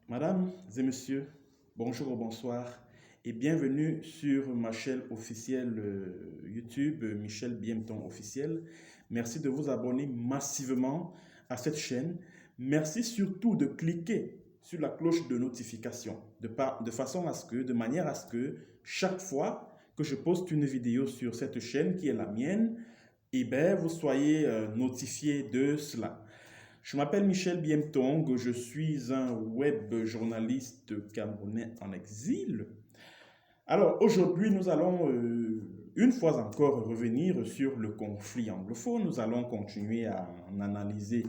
Mesdames et messieurs, bonjour ou bonsoir et bienvenue sur ma chaîne officielle YouTube, Michel Biemton officiel. Merci de vous abonner massivement à cette chaîne. Merci surtout de cliquer sur la cloche de notification de manière à ce que chaque fois que je poste une vidéo sur cette chaîne qui est la mienne, vous soyez notifié de cela. Je m'appelle Michel Biemtong, je suis un web journaliste camerounais en exil. Alors aujourd'hui, nous allons une fois encore revenir sur le conflit anglophone. Nous allons continuer à en analyser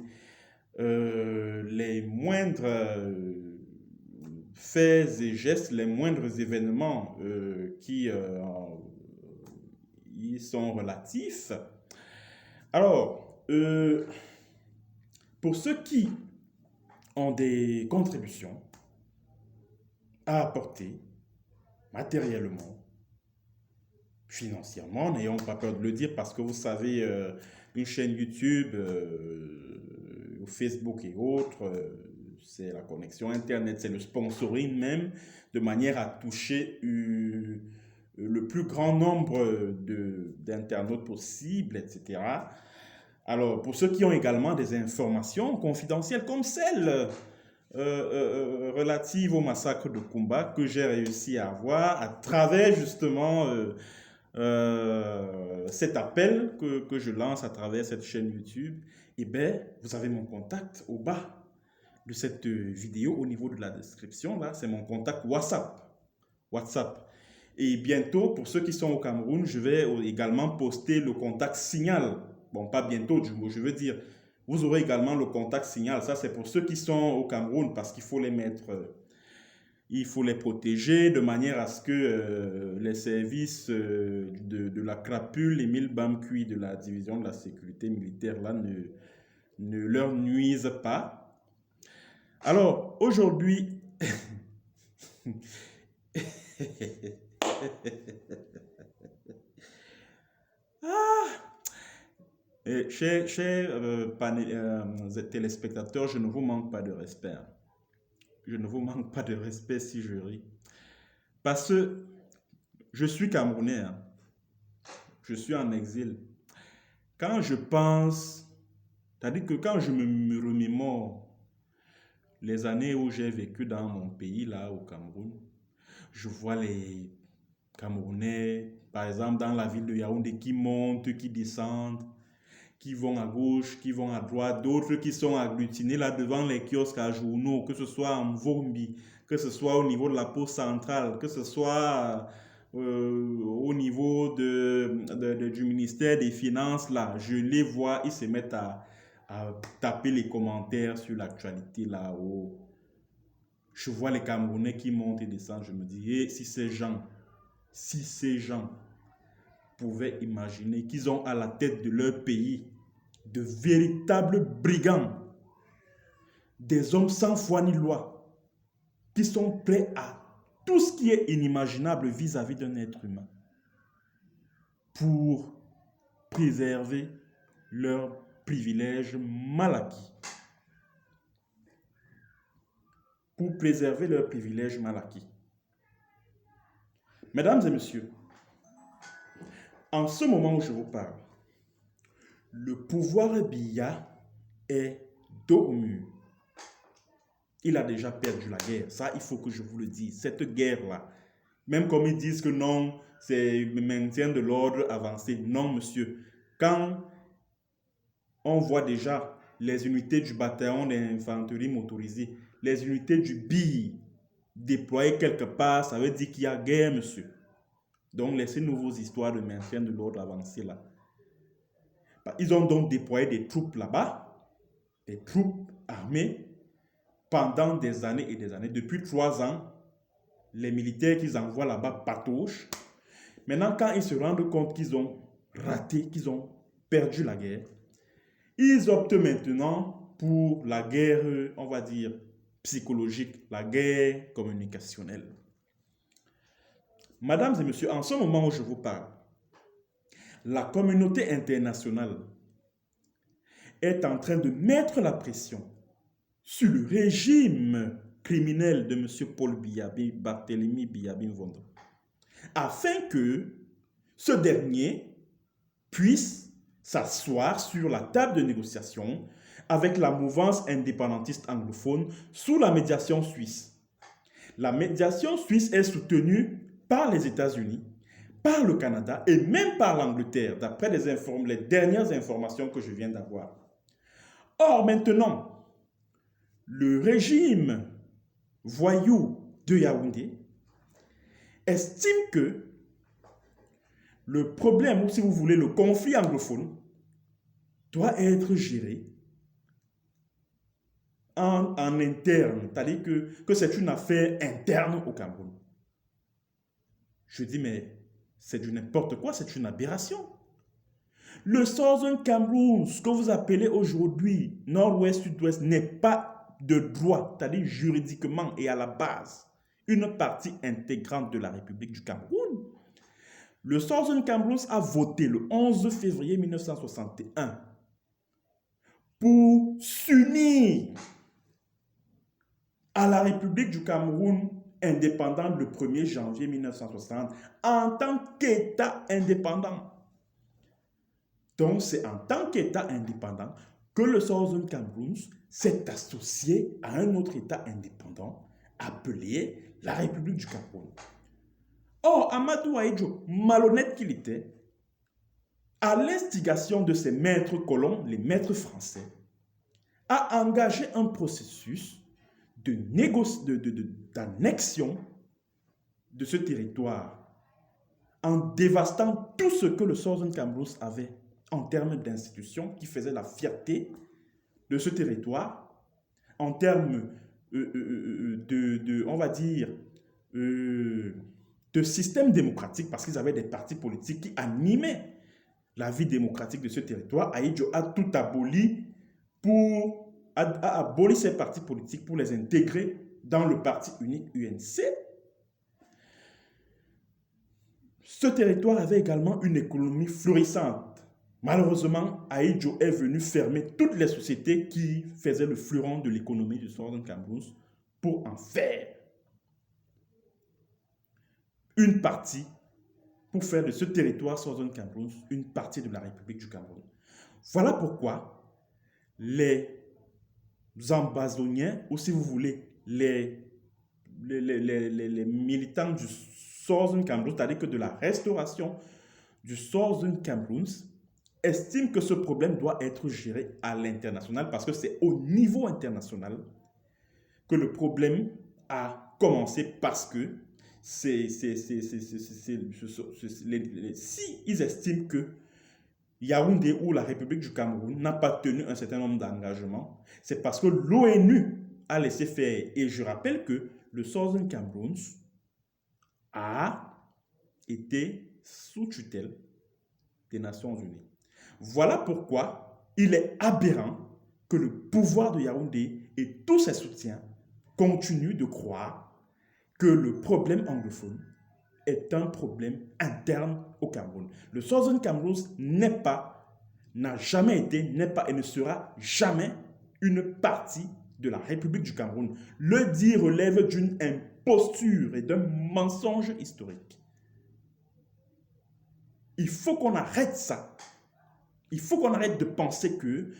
les moindres faits et gestes, les moindres événements qui y sont relatifs. Alors, pour ceux qui ont des contributions à apporter matériellement, financièrement, n'ayons pas peur de le dire parce que vous savez, une chaîne YouTube, Facebook et autres, c'est la connexion Internet, c'est le sponsoring même, de manière à toucher le plus grand nombre d'internautes possible, etc. Alors, pour ceux qui ont également des informations confidentielles comme celles relatives au massacre de Kumba que j'ai réussi à avoir à travers justement cet appel que je lance à travers cette chaîne YouTube, vous avez mon contact au bas de cette vidéo au niveau de la description. Là, c'est mon contact WhatsApp. WhatsApp. Et bientôt, pour ceux qui sont au Cameroun, je vais également poster le contact Signal. Bon, pas bientôt, je veux dire, vous aurez également le contact Signal. Ça, c'est pour ceux qui sont au Cameroun parce qu'il faut les mettre, il faut les protéger de manière à ce que les services de la crapule, les 1000 Bamcui de la division de la sécurité militaire là, ne leur nuisent pas. Alors, aujourd'hui, chers téléspectateurs, je ne vous manque pas de respect. Je ne vous manque pas de respect si je ris. Parce que je suis Camerounais. Je suis en exil. Quand je pense, c'est-à-dire que quand je me remémore les années où j'ai vécu dans mon pays, là, au Cameroun, je vois les Camerounais, par exemple, dans la ville de Yaoundé, qui montent, qui descendent, qui vont à gauche, qui vont à droite, d'autres qui sont agglutinés là devant les kiosques à journaux, que ce soit en Vombi, que ce soit au niveau de la poste centrale, que ce soit au niveau du ministère des Finances, là, je les vois, ils se mettent à taper les commentaires sur l'actualité là-haut. Je vois les Camerounais qui montent et descendent, je me dis, hey, si ces gens pouvaient imaginer qu'ils ont à la tête de leur pays de véritables brigands, des hommes sans foi ni loi, qui sont prêts à tout ce qui est inimaginable vis-à-vis d'un être humain pour préserver leurs privilèges mal acquis. Pour préserver leurs privilèges mal acquis. Mesdames et messieurs, en ce moment où je vous parle, le pouvoir Biya est dos au mur. Il a déjà perdu la guerre. Ça, il faut que je vous le dise. Cette guerre-là, même comme ils disent que non, c'est le maintien de l'ordre avancé. Non, monsieur. Quand on voit déjà les unités du bataillon d'infanterie motorisée, les unités du BI déployées quelque part, ça veut dire qu'il y a guerre, monsieur. Donc, laissez-nous vos histoires de maintien de l'ordre avancé là. Ils ont donc déployé des troupes là-bas, des troupes armées, pendant des années et des années. Depuis 3 ans, les militaires qu'ils envoient là-bas patauchent. Maintenant, quand ils se rendent compte qu'ils ont raté, qu'ils ont perdu la guerre, ils optent maintenant pour la guerre, on va dire, psychologique, la guerre communicationnelle. Mesdames et messieurs, en ce moment où je vous parle, la communauté internationale est en train de mettre la pression sur le régime criminel de M. Paul Biya, Barthélemy Biya Mvondo, afin que ce dernier puisse s'asseoir sur la table de négociation avec la mouvance indépendantiste anglophone sous la médiation suisse. La médiation suisse est soutenue par les États-Unis, par le Canada et même par l'Angleterre, d'après les dernières informations que je viens d'avoir. Or, maintenant, le régime voyou de Yaoundé estime que le problème, ou si vous voulez, le conflit anglophone, doit être géré en interne, c'est-à-dire que c'est une affaire interne au Cameroun. Je dis, mais c'est du n'importe quoi, c'est une aberration. Le Southern Cameroun, ce que vous appelez aujourd'hui Nord-Ouest, Sud-Ouest, n'est pas de droit, c'est-à-dire juridiquement et à la base, une partie intégrante de la République du Cameroun. Le Southern Cameroun a voté le 11 février 1961 pour s'unir à la République du Cameroun indépendante le 1er janvier 1960 en tant qu'État indépendant. Donc, c'est en tant qu'État indépendant que le Southern Cameroun s'est associé à un autre État indépendant appelé la République du Cameroun. Or, Amadou Ahidjo, malhonnête qu'il était, à l'instigation de ses maîtres colons, les maîtres français, a engagé un processus d'annexion de ce territoire en dévastant tout ce que le Southern Cameroun avait en termes d'institutions qui faisaient la fierté de ce territoire, en termes on va dire, de système démocratique, parce qu'ils avaient des partis politiques qui animaient la vie démocratique de ce territoire. Ahidjo a tout aboli a aboli ces partis politiques pour les intégrer dans le parti unique UNC. Ce territoire avait également une économie florissante. Malheureusement, Ahidjo est venu fermer toutes les sociétés qui faisaient le fleuron de l'économie du Southern Cameroun pour en faire une partie, pour faire de ce territoire Southern Cameroun une partie de la République du Cameroun. Voilà pourquoi les ambazoniens, ou si vous voulez, les militants du Southern Cameroun, c'est-à-dire que de la restauration du Southern Cameroun, estiment que ce problème doit être géré à l'international parce que c'est au niveau international que le problème a commencé, parce que si ils estiment que Yaoundé ou la République du Cameroun n'a pas tenu un certain nombre d'engagements, c'est parce que l'ONU a laissé faire. Et je rappelle que le Southern Cameroun a été sous tutelle des Nations Unies. Voilà pourquoi il est aberrant que le pouvoir de Yaoundé et tous ses soutiens continuent de croire que le problème anglophone est un problème interne au Cameroun. Le Southern Cameroun n'a jamais été, n'est pas et ne sera jamais une partie de la République du Cameroun. Le dit relève d'une imposture et d'un mensonge historique. Il faut qu'on arrête ça. Il faut qu'on arrête de penser que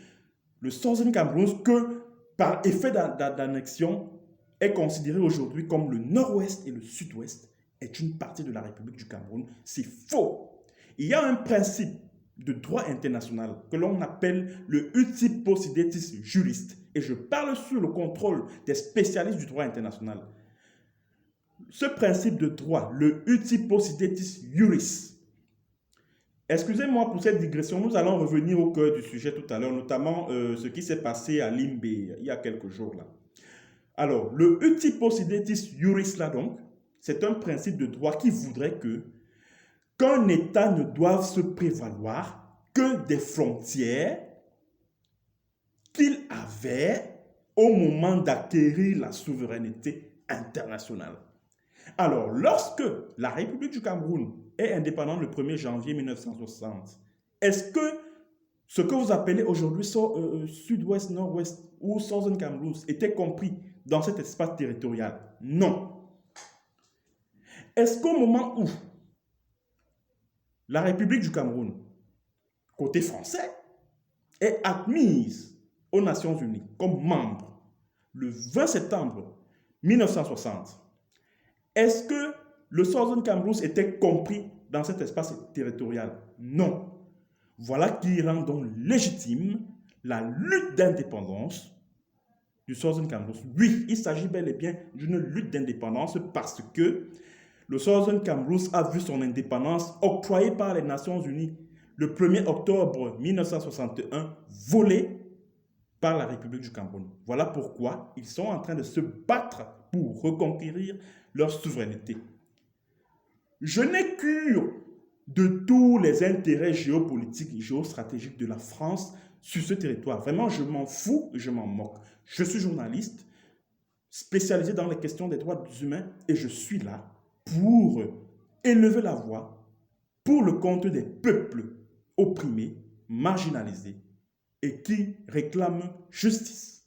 le Southern Cameroun, que par effet d'annexion, est considéré aujourd'hui comme le nord-ouest et le sud-ouest, est une partie de la République du Cameroun. C'est faux. Il y a un principe de droit international que l'on appelle le uti possidetis juris. Et je parle sous le contrôle des spécialistes du droit international. Ce principe de droit, le uti possidetis juris, excusez-moi pour cette digression, nous allons revenir au cœur du sujet tout à l'heure, notamment ce qui s'est passé à Limbe il y a quelques jours là. Alors, le uti possidetis juris là donc, c'est un principe de droit qui voudrait qu'un État ne doive se prévaloir que des frontières qu'il avait au moment d'acquérir la souveraineté internationale. Alors, lorsque la République du Cameroun est indépendante le 1er janvier 1960, est-ce que ce que vous appelez aujourd'hui Sud-Ouest, Nord-Ouest ou Southern Cameroun était compris dans cet espace territorial? Non. Est-ce qu'au moment où la République du Cameroun, côté français, est admise aux Nations Unies comme membre le 20 septembre 1960, est-ce que le Southern Cameroun était compris dans cet espace territorial? Non. Voilà qui rend donc légitime la lutte d'indépendance du Southern Cameroun. Oui, il s'agit bel et bien d'une lutte d'indépendance parce que le Southern Cameroun a vu son indépendance octroyée par les Nations Unies le 1er octobre 1961, volée par la République du Cameroun. Voilà pourquoi ils sont en train de se battre pour reconquérir leur souveraineté. Je n'ai cure de tous les intérêts géopolitiques et géostratégiques de la France sur ce territoire. Vraiment, je m'en fous et je m'en moque. Je suis journaliste spécialisé dans les questions des droits humains et je suis là pour élever la voix pour le compte des peuples opprimés, marginalisés et qui réclament justice.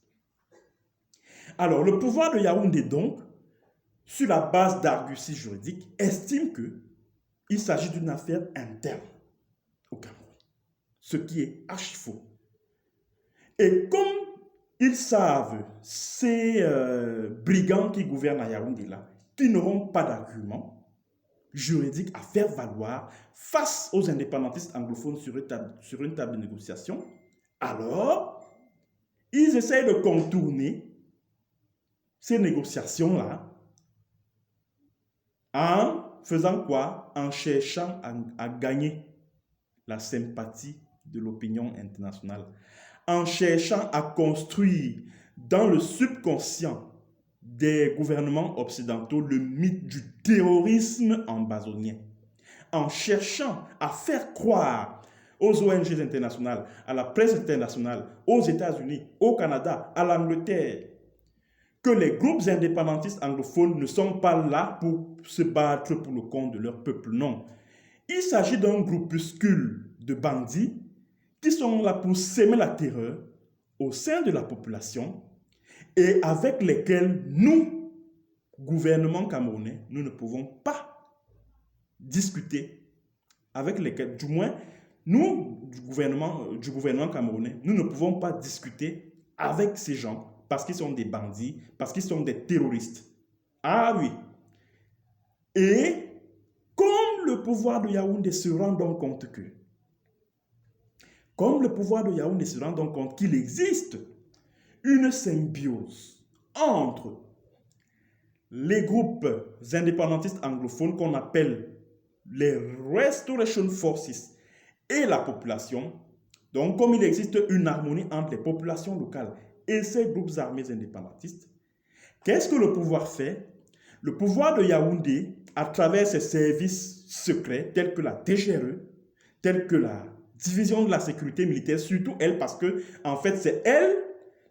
Alors, le pouvoir de Yaoundé, donc, sur la base d'arguties juridiques, estime qu'il s'agit d'une affaire interne au Cameroun, ce qui est archi faux. Et comme ils savent, ces brigands qui gouvernent à Yaoundé là, qu'ils n'auront pas d'argument juridique à faire valoir face aux indépendantistes anglophones sur une table de négociation, alors ils essayent de contourner ces négociations-là en faisant quoi? En cherchant à gagner la sympathie de l'opinion internationale, en cherchant à construire dans le subconscient des gouvernements occidentaux le mythe du terrorisme ambazonien, en cherchant à faire croire aux ONG internationales, à la presse internationale, aux États-Unis, au Canada, à l'Angleterre, que les groupes indépendantistes anglophones ne sont pas là pour se battre pour le compte de leur peuple. Non. Il s'agit d'un groupuscule de bandits qui sont là pour s'aimer la terreur au sein de la population et avec lesquels nous, gouvernement camerounais, nous ne pouvons pas discuter, avec lesquels, du moins, nous, du gouvernement camerounais, nous ne pouvons pas discuter avec ces gens parce qu'ils sont des bandits, parce qu'ils sont des terroristes. Ah oui. Et comme le pouvoir de Yaoundé se rend donc compte qu'il existe une symbiose entre les groupes indépendantistes anglophones qu'on appelle les Restoration Forces et la population, donc comme il existe une harmonie entre les populations locales et ces groupes armés indépendantistes, qu'est-ce que le pouvoir fait? Le pouvoir de Yaoundé, à travers ses services secrets tels que la DGRE, tels que la division de la sécurité militaire, surtout elle, parce que en fait c'est elle,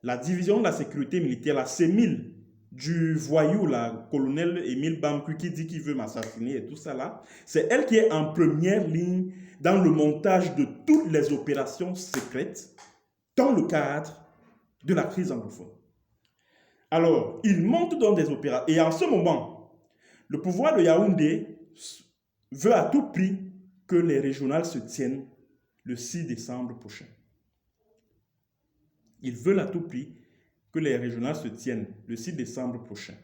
la division de la sécurité militaire, la CEMIL, du voyou, la colonel Émile Bamkou qui dit qu'il veut m'assassiner et tout ça là, c'est elle qui est en première ligne dans le montage de toutes les opérations secrètes dans le cadre de la crise anglophone. Alors, il monte dans des opérations et en ce moment, le pouvoir de Yaoundé veut à tout prix que les régionales se tiennent le 6 décembre prochain. Ils veulent à tout prix que les régionales se tiennent le 6 décembre prochain.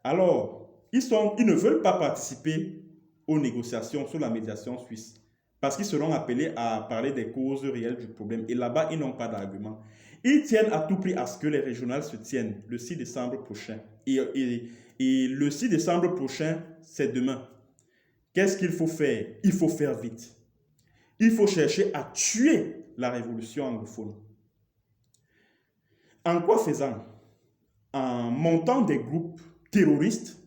Alors, ils ne veulent pas participer aux négociations sur la médiation suisse parce qu'ils seront appelés à parler des causes réelles du problème. Et là-bas, ils n'ont pas d'argument. Ils tiennent à tout prix à ce que les régionales se tiennent le 6 décembre prochain. Et le 6 décembre prochain, c'est demain. Qu'est-ce qu'il faut faire? Il faut faire vite. Il faut chercher à tuer la révolution anglophone. En quoi faisant? En montant des groupes terroristes.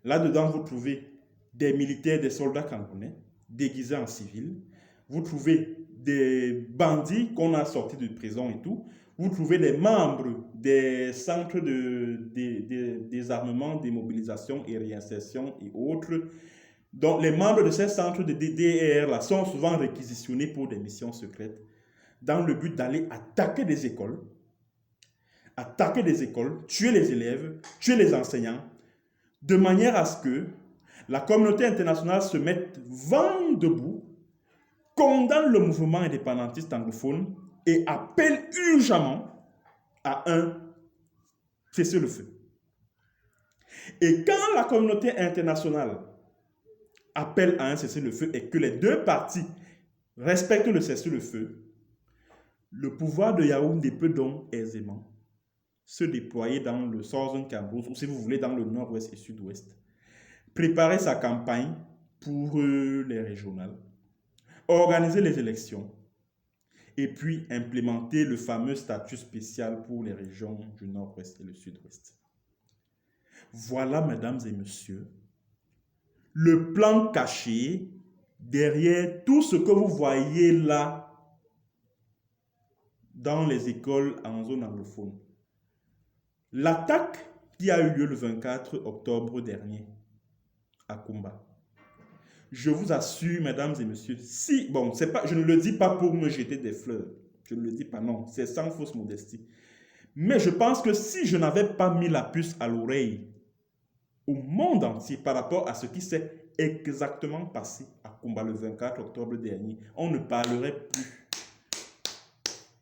Là-dedans, vous trouvez des militaires, des soldats camerounais déguisés en civils. Vous trouvez des bandits qu'on a sortis de prison et tout. Vous trouvez des membres des centres de désarmement, démobilisation et réinsertion et autres. Donc, les membres de ces centres de DDR là, sont souvent réquisitionnés pour des missions secrètes dans le but d'aller attaquer des écoles, attaquer des écoles, tuer les élèves, tuer les enseignants, de manière à ce que la communauté internationale se mette vent debout, condamne le mouvement indépendantiste anglophone et appelle urgemment à un cessez-le-feu. Et quand la communauté internationale appelle à un cessez-le-feu et que les deux parties respectent le cessez-le-feu, le pouvoir de Yaoundé peut donc aisément se déployer dans le Southern Cameroun, ou si vous voulez dans le nord-ouest et sud-ouest, préparer sa campagne pour les régionales, organiser les élections, et puis implémenter le fameux statut spécial pour les régions du nord-ouest et le sud-ouest. Voilà, mesdames et messieurs, le plan caché derrière tout ce que vous voyez là dans les écoles en zone anglophone. L'attaque qui a eu lieu le 24 octobre dernier à Kumba. Je vous assure, mesdames et messieurs, si, bon, c'est pas, je ne le dis pas pour me jeter des fleurs, je ne le dis pas, non, c'est sans fausse modestie. Mais je pense que si je n'avais pas mis la puce à l'oreille au monde entier par rapport à ce qui s'est exactement passé à Kumba le 24 octobre dernier, on ne parlerait plus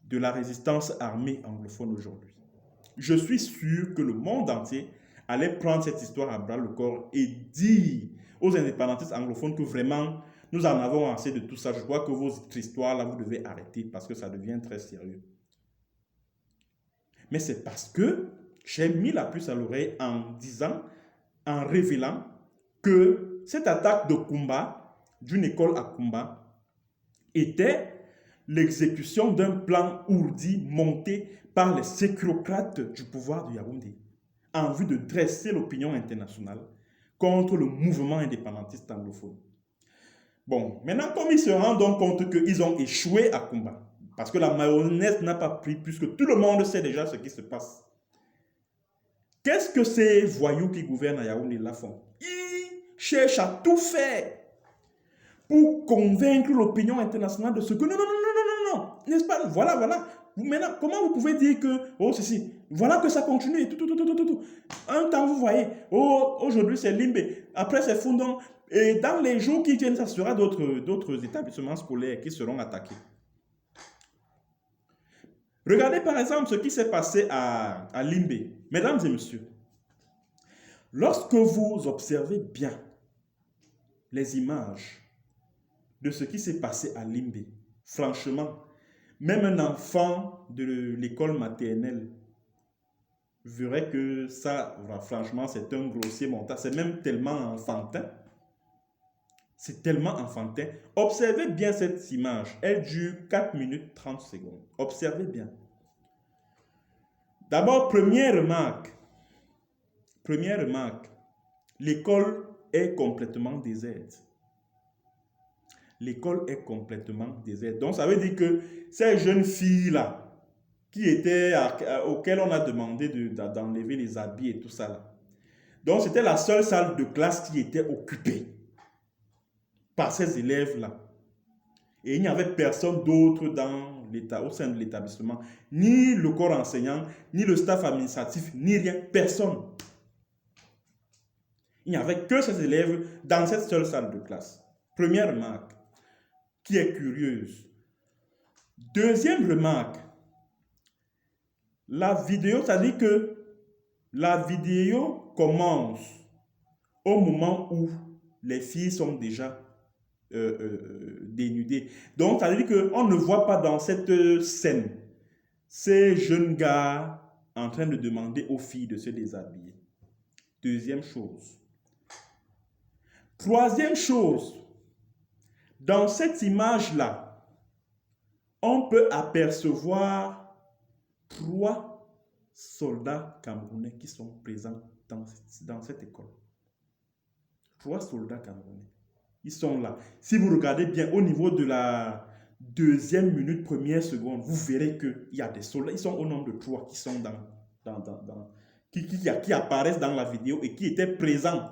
de la résistance armée anglophone aujourd'hui. Je suis sûr que le monde entier allait prendre cette histoire à bras le corps et dire aux indépendantistes anglophones que vraiment, nous en avons assez de tout ça. Je crois que votre histoire, là, vous devez arrêter parce que ça devient très sérieux. Mais c'est parce que j'ai mis la puce à l'oreille en disant, en révélant que cette attaque de Kumba, d'une école à Kumba, était l'exécution d'un plan ourdi monté par les sécurocrates du pouvoir de Yaoundé en vue de dresser l'opinion internationale contre le mouvement indépendantiste anglophone. Bon, maintenant, comme ils se rendent donc compte qu'ils ont échoué à Kumba, parce que la mayonnaise n'a pas pris, puisque tout le monde sait déjà ce qui se passe, qu'est-ce que ces voyous qui gouvernent à Yaoundé là font? Ils cherchent à tout faire pour convaincre l'opinion internationale de ce que non, n'est-ce pas? Voilà. Maintenant, comment vous pouvez dire que, oh, ceci, voilà que ça continue, tout. Un temps, vous voyez, oh, aujourd'hui c'est Limbe, après c'est Fundong, et dans les jours qui viennent, ça sera d'autres établissements scolaires qui seront attaqués. Regardez par exemple ce qui s'est passé à Limbe. Mesdames et messieurs, lorsque vous observez bien les images de ce qui s'est passé à Limbe, franchement, même un enfant de l'école maternelle verrait que ça, franchement, c'est un grossier montage. C'est même tellement enfantin. C'est tellement enfantin. Observez bien cette image. Elle dure 4 minutes 30 secondes. Observez bien. D'abord, première remarque. L'école est complètement déserte. L'école est complètement déserte. Donc, ça veut dire que ces jeunes filles-là, auxquelles on a demandé d'enlever les habits et tout ça, là. Donc, c'était la seule salle de classe qui était occupée par ces élèves-là. Et il n'y avait personne d'autre au sein de l'établissement, ni le corps enseignant, ni le staff administratif, ni rien, personne. Il n'y avait que ces élèves dans cette seule salle de classe. Première remarque, qui est curieuse. Deuxième remarque, la vidéo, ça dit que la vidéo commence au moment où les filles sont déjà dénudées. Donc, ça veut dire qu'on ne voit pas dans cette scène ces jeunes gars en train de demander aux filles de se déshabiller. Deuxième chose. Troisième chose, dans cette image-là, on peut apercevoir 3 soldats camerounais qui sont présents dans cette école. 3 soldats camerounais. Ils sont là. Si vous regardez bien au niveau de la deuxième minute, première seconde, vous verrez qu'il y a des soldats. Ils sont au nombre de 3 qui sont qui apparaissent dans la vidéo et qui étaient présents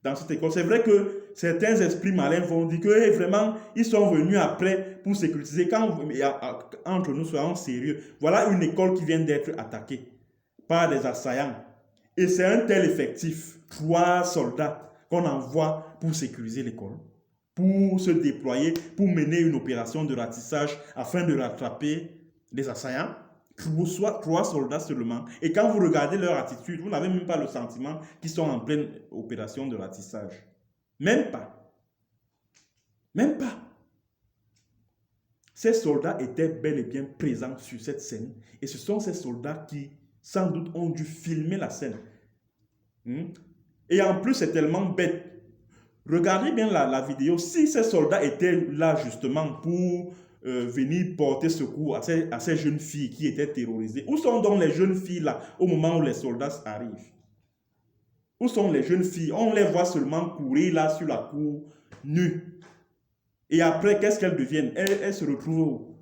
dans cette école. C'est vrai que certains esprits malins vont dire que vraiment, ils sont venus après pour sécuriser. Quand entre nous, soyons sérieux. Voilà une école qui vient d'être attaquée. par des assaillants. Et c'est un tel effectif, 3 soldats qu'on envoie pour sécuriser l'école, pour se déployer, pour mener une opération de ratissage afin de rattraper les assaillants. 3 soldats seulement. Et quand vous regardez leur attitude, vous n'avez même pas le sentiment qu'ils sont en pleine opération de ratissage. Même pas. Même pas. Ces soldats étaient bel et bien présents sur cette scène. Et ce sont ces soldats qui, sans doute, ont dû filmer la scène. Et en plus, c'est tellement bête. Regardez bien la vidéo. Si ces soldats étaient là justement pour venir porter secours à ces jeunes filles qui étaient terrorisées, où sont donc les jeunes filles là au moment où les soldats arrivent? Où sont les jeunes filles? On les voit seulement courir là sur la cour, nues. Et après, qu'est-ce qu'elles deviennent? Elles se retrouvent où?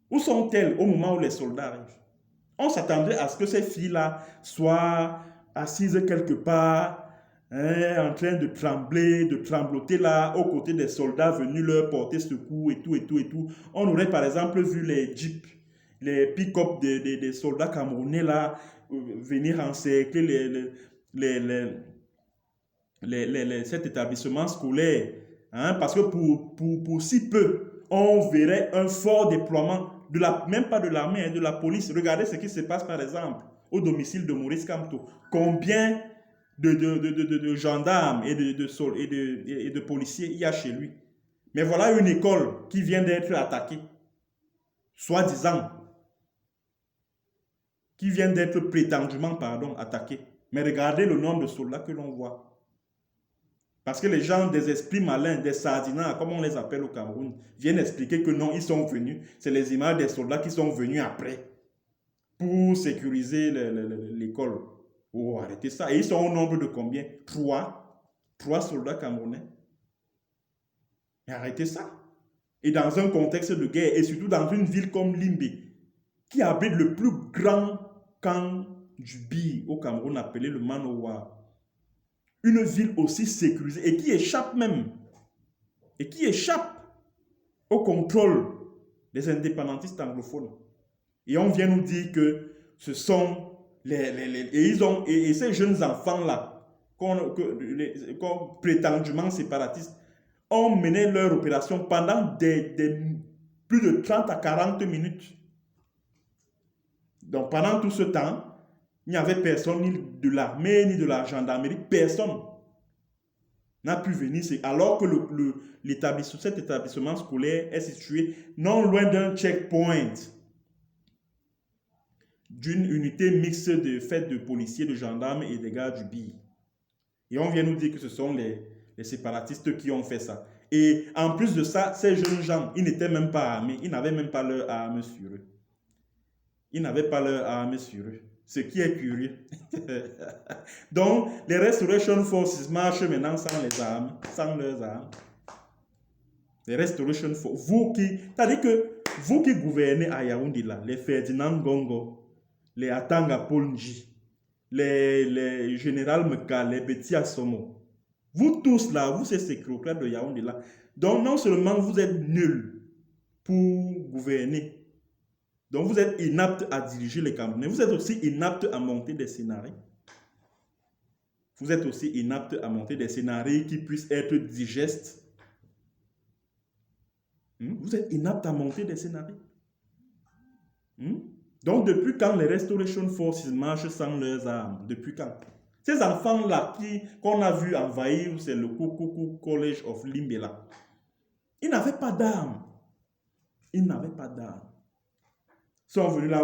Où sont-elles au moment où les soldats arrivent? On s'attendrait à ce que ces filles-là soient assises quelque part, en train de trembler, de trembloter là, aux côtés des soldats venus leur porter secours et tout, et tout, et tout. On aurait par exemple vu les jeeps, les pick-up des soldats camerounais là, venir encercler cet établissement scolaire. Parce que pour si peu, on verrait un fort déploiement, même pas de l'armée, de la police. Regardez ce qui se passe par exemple au domicile de Maurice Kamto. Combien de gendarmes et de policiers il y a chez lui. Mais voilà une école qui vient d'être attaquée, soi-disant, qui vient d'être prétendument, attaquée. Mais regardez le nombre de soldats que l'on voit. Parce que les gens des esprits malins, des sardinats, comme on les appelle au Cameroun, viennent expliquer que non, ils sont venus. C'est les images des soldats qui sont venus après pour sécuriser l'école. Oh, arrêtez ça. Et ils sont au nombre de combien? 3 soldats camerounais. Mais arrêtez ça. Et dans un contexte de guerre, et surtout dans une ville comme Limbe, qui abrite le plus grand camp du Bi au Cameroun, appelé le Manowa. Une ville aussi sécurisée et qui échappe au contrôle des indépendantistes anglophones. Et on vient nous dire que ce sont et ces jeunes enfants-là, prétendument séparatistes, ont mené leur opération pendant plus de 30 à 40 minutes. Donc pendant tout ce temps, il n'y avait personne, ni de l'armée, ni de la gendarmerie, personne n'a pu venir. Alors que cet établissement scolaire est situé non loin d'un checkpoint, d'une unité mixte faite de policiers, de gendarmes et des gars du BI. Et on vient nous dire que ce sont les séparatistes qui ont fait ça. Et en plus de ça, ces jeunes gens, ils n'étaient même pas armés, ils n'avaient même pas leurs armes sur eux. Ce qui est curieux. Donc, les Restoration Forces marchent maintenant sans leurs armes. Les Restoration Forces, c'est-à-dire que vous qui gouvernez à Yaoundé là, les Ferdinand Gongo, les Atanga Polnji, les Général Meka, les Betty Assomo, vous tous là, vous ces sécurocrates de Yaoundé là, donc non seulement vous êtes nuls pour gouverner, donc vous êtes inapte à diriger les Camerounais. Vous êtes aussi inapte à monter des scénarios. Vous êtes aussi inapte à monter des scénarios qui puissent être digestes. Vous êtes inapte à monter des scénarios. Donc depuis quand les Restoration Forces marchent sans leurs armes? Depuis quand? Ces enfants-là qu'on a vu envahir, c'est le Koukoukou College of Limbela. Ils n'avaient pas d'armes. Ils sont venus là,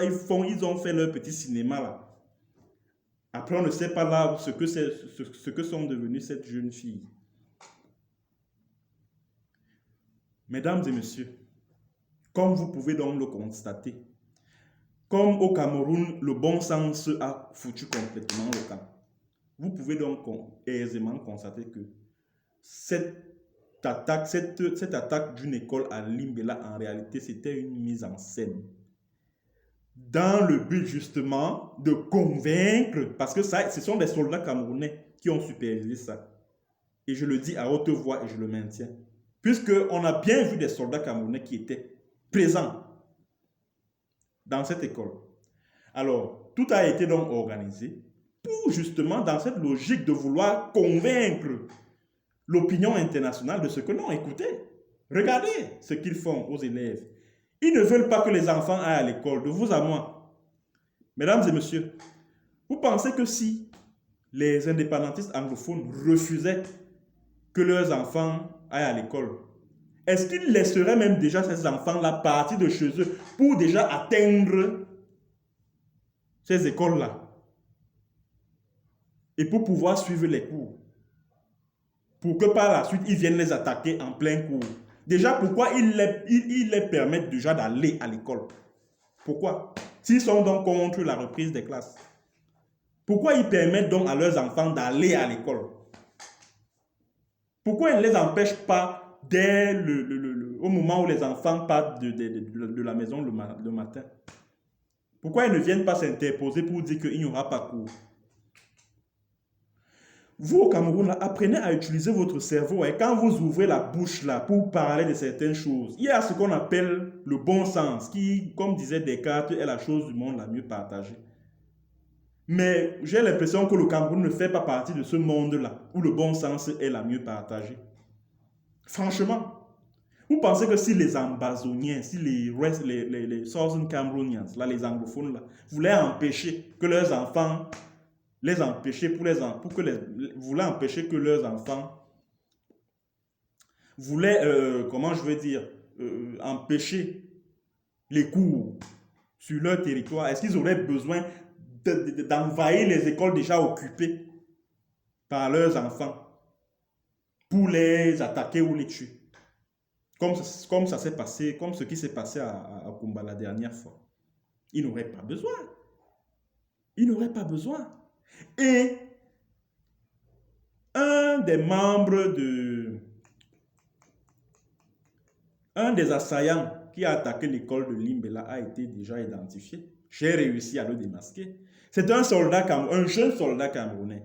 ils ont fait leur petit cinéma là. Après, on ne sait pas là ce que sont devenues cette jeune fille. Mesdames et messieurs, comme vous pouvez donc le constater, comme au Cameroun, le bon sens a foutu complètement le camp. Vous pouvez donc aisément constater que cette attaque d'une école à Limbela, en réalité, c'était une mise en scène. Dans le but justement de convaincre, parce que ce sont des soldats camerounais qui ont supervisé ça. Et je le dis à haute voix et je le maintiens. Puisqu'on a bien vu des soldats camerounais qui étaient présents dans cette école. Alors, tout a été donc organisé pour justement dans cette logique de vouloir convaincre l'opinion internationale de ce que non, écoutez, regardez ce qu'ils font aux élèves. Ils ne veulent pas que les enfants aillent à l'école, de vous à moi. Mesdames et messieurs, vous pensez que si les indépendantistes anglophones refusaient que leurs enfants aillent à l'école, est-ce qu'ils laisseraient même déjà ces enfants-là partir de chez eux pour déjà atteindre ces écoles-là et pour pouvoir suivre les cours? Pour que par la suite, ils viennent les attaquer en plein cours. Déjà, pourquoi ils les permettent déjà d'aller à l'école? Pourquoi? S'ils sont donc contre la reprise des classes. Pourquoi ils permettent donc à leurs enfants d'aller à l'école? Pourquoi ils ne les empêchent pas dès au moment où les enfants partent de la maison le matin? Pourquoi ils ne viennent pas s'interposer pour dire qu'il n'y aura pas cours? Vous, au Cameroun, là, apprenez à utiliser votre cerveau. Et quand vous ouvrez la bouche là, pour parler de certaines choses, il y a ce qu'on appelle le bon sens, qui, comme disait Descartes, est la chose du monde la mieux partagée. Mais j'ai l'impression que le Cameroun ne fait pas partie de ce monde-là, où le bon sens est la mieux partagée. Franchement, vous pensez que si les Ambazoniens, si les Southern Cameroonians, là, les anglophones, là, voulaient empêcher que leurs enfants voulaient empêcher que leurs enfants voulaient, comment je veux dire, empêcher les cours sur leur territoire, est-ce qu'ils auraient besoin d'envahir les écoles déjà occupées par leurs enfants pour les attaquer ou les tuer? Comme ça s'est passé, comme ce qui s'est passé à Kumba la dernière fois. Ils n'auraient pas besoin. Ils n'auraient pas besoin. Et un des assaillants qui a attaqué l'école de Limbela a été déjà identifié. J'ai réussi à le démasquer. C'est un jeune soldat camerounais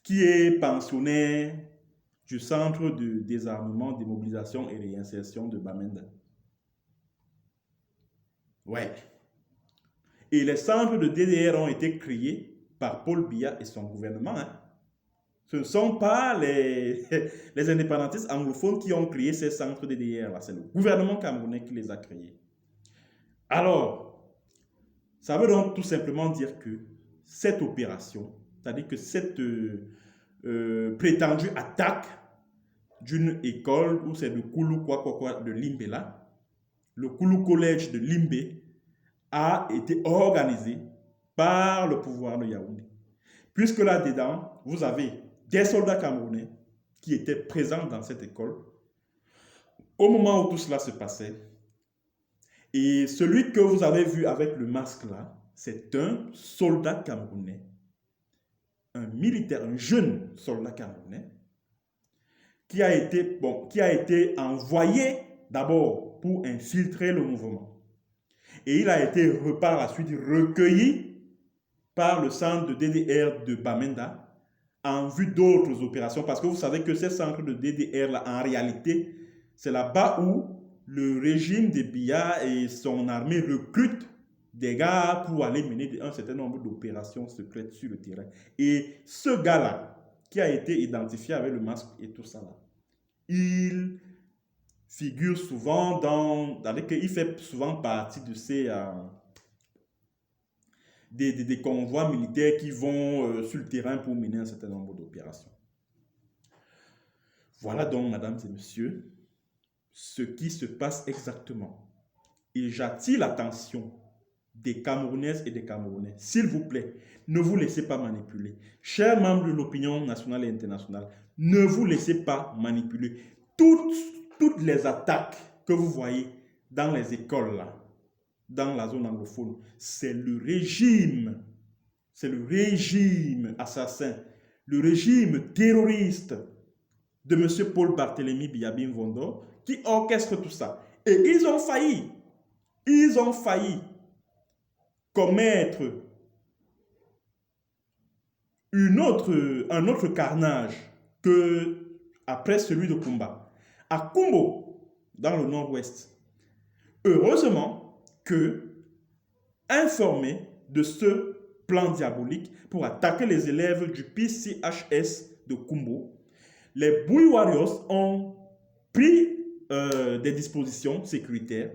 qui est pensionnaire du centre de désarmement, démobilisation et réinsertion de Bamenda. Ouais. Et les centres de DDR ont été créés par Paul Biya et son gouvernement. Hein. Ce ne sont pas les indépendantistes anglophones qui ont créé ces centres DDR. C'est le gouvernement camerounais qui les a créés. Alors, ça veut donc tout simplement dire que cette opération, c'est-à-dire que cette prétendue attaque d'une école où c'est le Koulou de Limbela, le Koulou College de Limbe, a été organisée par le pouvoir de Yaoundé. Puisque là-dedans, vous avez des soldats camerounais qui étaient présents dans cette école au moment où tout cela se passait. Et celui que vous avez vu avec le masque là, c'est un soldat camerounais, un militaire, un jeune soldat camerounais, qui a été envoyé d'abord pour infiltrer le mouvement. Et il a été par la suite recueilli par le centre de DDR de Bamenda en vue d'autres opérations. Parce que vous savez que ces centres de DDR, là, en réalité, c'est là-bas où le régime de Biya et son armée recrutent des gars pour aller mener un certain nombre d'opérations secrètes sur le terrain. Et ce gars-là, qui a été identifié avec le masque et tout ça, là, il figure souvent il fait souvent partie de ces des convois militaires qui vont sur le terrain pour mener un certain nombre d'opérations. Voilà donc, mesdames et messieurs, ce qui se passe exactement. Et j'attire l'attention des Camerounaises et des Camerounais. S'il vous plaît, ne vous laissez pas manipuler. Chers membres de l'opinion nationale et internationale, ne vous laissez pas manipuler. Toutes les attaques que vous voyez dans les écoles, là, dans la zone anglophone, c'est le régime assassin, le régime terroriste de M. Paul Barthélémy Biya Mvondo qui orchestre tout ça. Et ils ont failli commettre un autre carnage que après celui de Kumba. À Kumbo, dans le nord-ouest. Heureusement que informés de ce plan diabolique pour attaquer les élèves du PCHS de Kumbo, les Bui Warriors ont pris des dispositions sécuritaires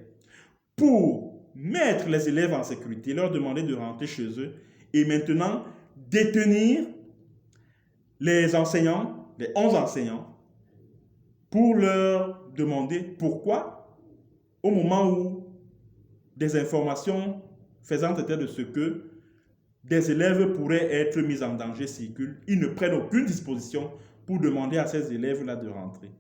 pour mettre les élèves en sécurité, leur demander de rentrer chez eux et maintenant détenir les enseignants, les 11 enseignants, pour leur demander pourquoi, au moment où des informations faisant état de ce que des élèves pourraient être mis en danger circulent, ils ne prennent aucune disposition pour demander à ces élèves-là de rentrer.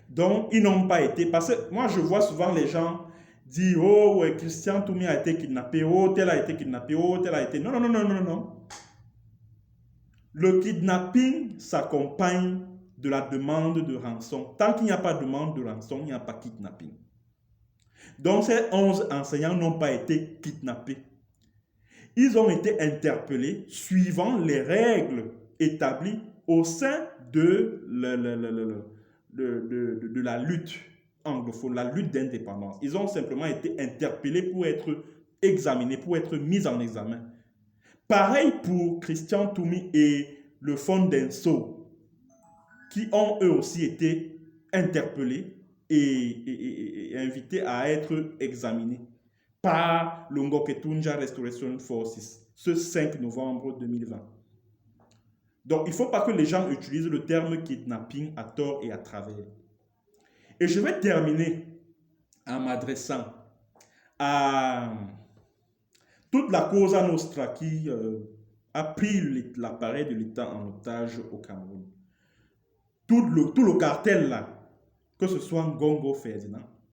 Donc, ils n'ont pas été... Parce que moi, je vois souvent les gens dire « Oh, ouais, Christian Toumi a été kidnappé. Oh, tel a été kidnappé. Oh, tel a été... » Non, non, non, non, non, non. Le kidnapping s'accompagne de la demande de rançon. Tant qu'il n'y a pas de demande de rançon, il n'y a pas de kidnapping. Donc, ces 11 enseignants n'ont pas été kidnappés. Ils ont été interpellés suivant les règles établies au sein de la lutte anglophone, la lutte d'indépendance. Ils ont simplement été interpellés pour être examinés, pour être mis en examen. Pareil pour Christian Toumi et le Fonds d'Enso, qui ont eux aussi été interpellés et invités à être examinés par le Ngoketunja Restoration Forces ce 5 novembre 2020. Donc, il ne faut pas que les gens utilisent le terme kidnapping à tort et à travers. Et je vais terminer en m'adressant à toute la Cosa Nostra qui a pris l'appareil de l'État en otage au Cameroun. Tout le cartel là, que ce soit Ngongo Ferdinand,